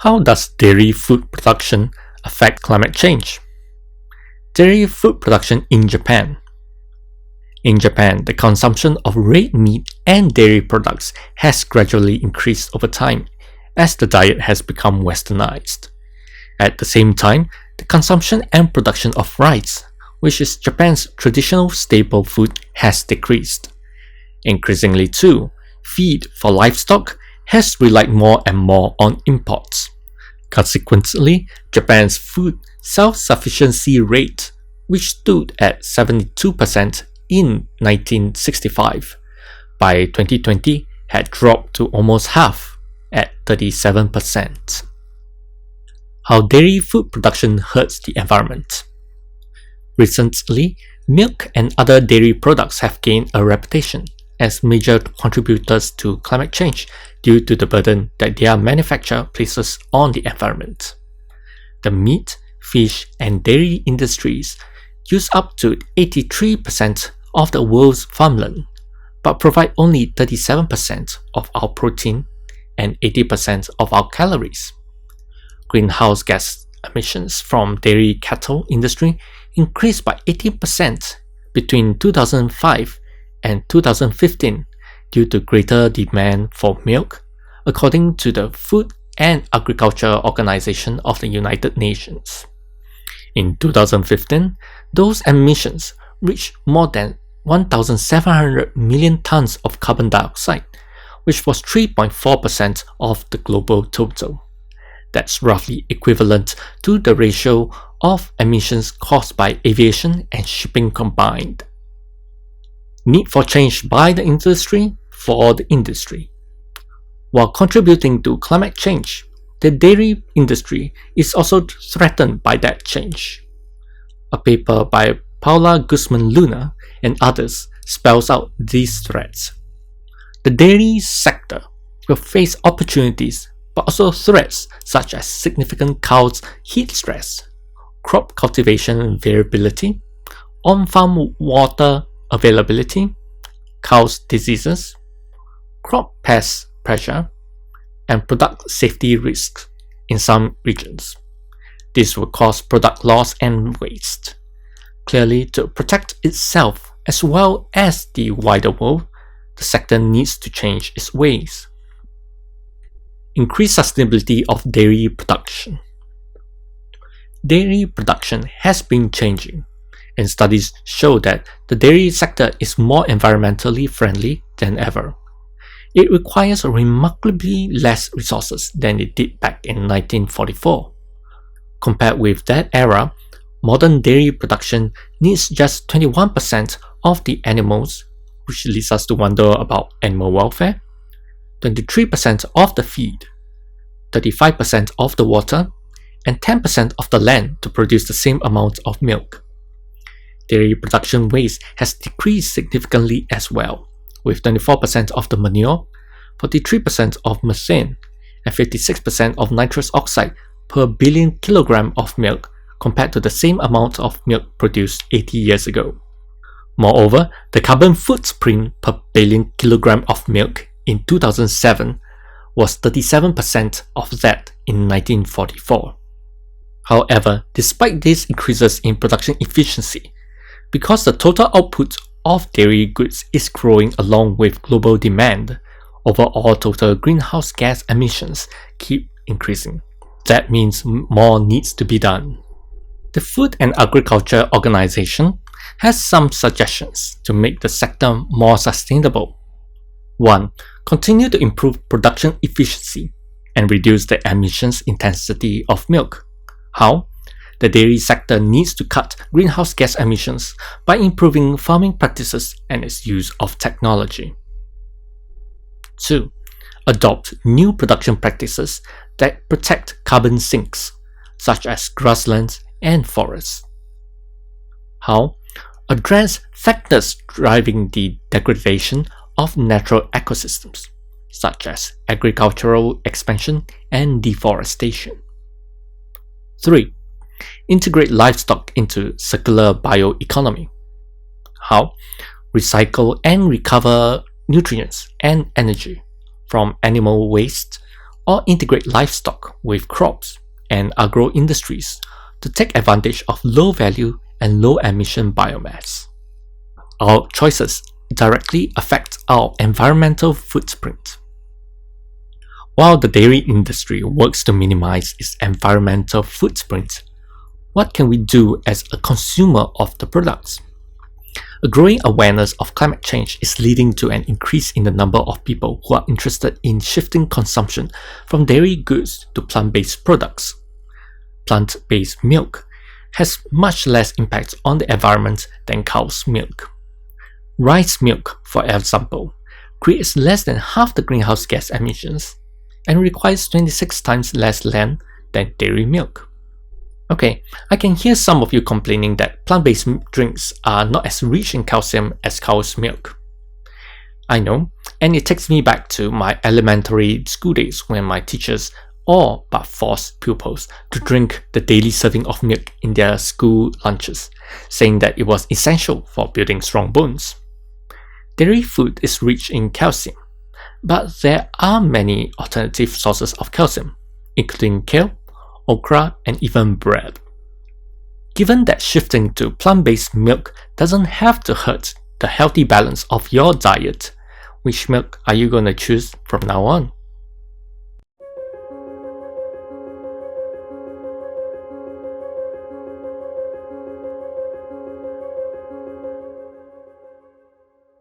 How does dairy food production affect climate change? Dairy food production in Japan. In Japan, the consumption of red meat and dairy products has gradually increased over time as the diet has become westernized. At the same time, the consumption and production of rice, which is Japan's traditional staple food, has decreased. Increasingly too, feed for livestock has relied more and more on imports. Consequently, Japan's food self-sufficiency rate, which stood at 72% in 1965, by 2020 had dropped to almost half, at 37%. How dairy food production hurts the environment. Recently, milk and other dairy products have gained a reputation as major contributors to climate change due to the burden that their manufacture places on the environment. The meat, fish, and dairy industries use up to 83% of the world's farmland, but provide only 37% of our protein and 80% of our calories. Greenhouse gas emissions from dairy cattle industry increased by 18% between 2005 and 2015 due to greater demand for milk, according to the Food and Agriculture Organization of the United Nations. In 2015, those emissions reached more than 1,700 million tons of carbon dioxide, which was 3.4% of the global total. That's roughly equivalent to the ratio of emissions caused by aviation and shipping combined. Need for change by the industry for the industry. While contributing to climate change, the dairy industry is also threatened by that change. A paper by Paula Guzman Luna and others spells out these threats. The dairy sector will face opportunities but also threats such as significant cows heat stress, crop cultivation variability, on-farm water availability, cows diseases, crop pest pressure, and product safety risks in some regions. This will cause product loss and waste. Clearly, to protect itself as well as the wider world, the sector needs to change its ways. Increased sustainability of dairy production. Dairy production has been changing, and studies show that the dairy sector is more environmentally friendly than ever. It requires remarkably less resources than it did back in 1944. Compared with that era, modern dairy production needs just 21% of the animals, which leads us to wonder about animal welfare, 23% of the feed, 35% of the water, and 10% of the land to produce the same amount of milk. Dairy production waste has decreased significantly as well, with 24% of the manure, 43% of methane, and 56% of nitrous oxide per billion kilogram of milk compared to the same amount of milk produced 80 years ago. Moreover, the carbon footprint per billion kilogram of milk in 2007 was 37% of that in 1944. However, despite these increases in production efficiency, because the total output of dairy goods is growing along with global demand, overall total greenhouse gas emissions keep increasing. That means more needs to be done. The Food and Agriculture Organization has some suggestions to make the sector more sustainable. 1. Continue to improve production efficiency and reduce the emissions intensity of milk. How? The dairy sector needs to cut greenhouse gas emissions by improving farming practices and its use of technology. 2. Adopt new production practices that protect carbon sinks, such as grasslands and forests. How? Address factors driving the degradation of natural ecosystems, such as agricultural expansion and deforestation. 3. Integrate livestock into circular bioeconomy. How? Recycle and recover nutrients and energy from animal waste or integrate livestock with crops and agro industries to take advantage of low value and low emission biomass. Our choices directly affect our environmental footprint. While the dairy industry works to minimize its environmental footprint, what can we do as a consumer of the products? A growing awareness of climate change is leading to an increase in the number of people who are interested in shifting consumption from dairy goods to plant-based products. Plant-based milk has much less impact on the environment than cow's milk. Rice milk, for example, creates less than half the greenhouse gas emissions and requires 26 times less land than dairy milk. Okay, I can hear some of you complaining that plant-based drinks are not as rich in calcium as cow's milk. I know, and it takes me back to my elementary school days when my teachers all but forced pupils to drink the daily serving of milk in their school lunches, saying that it was essential for building strong bones. Dairy food is rich in calcium, but there are many alternative sources of calcium, including kale, okra, and even bread. Given that shifting to plant-based milk doesn't have to hurt the healthy balance of your diet, which milk are you going to choose from now on?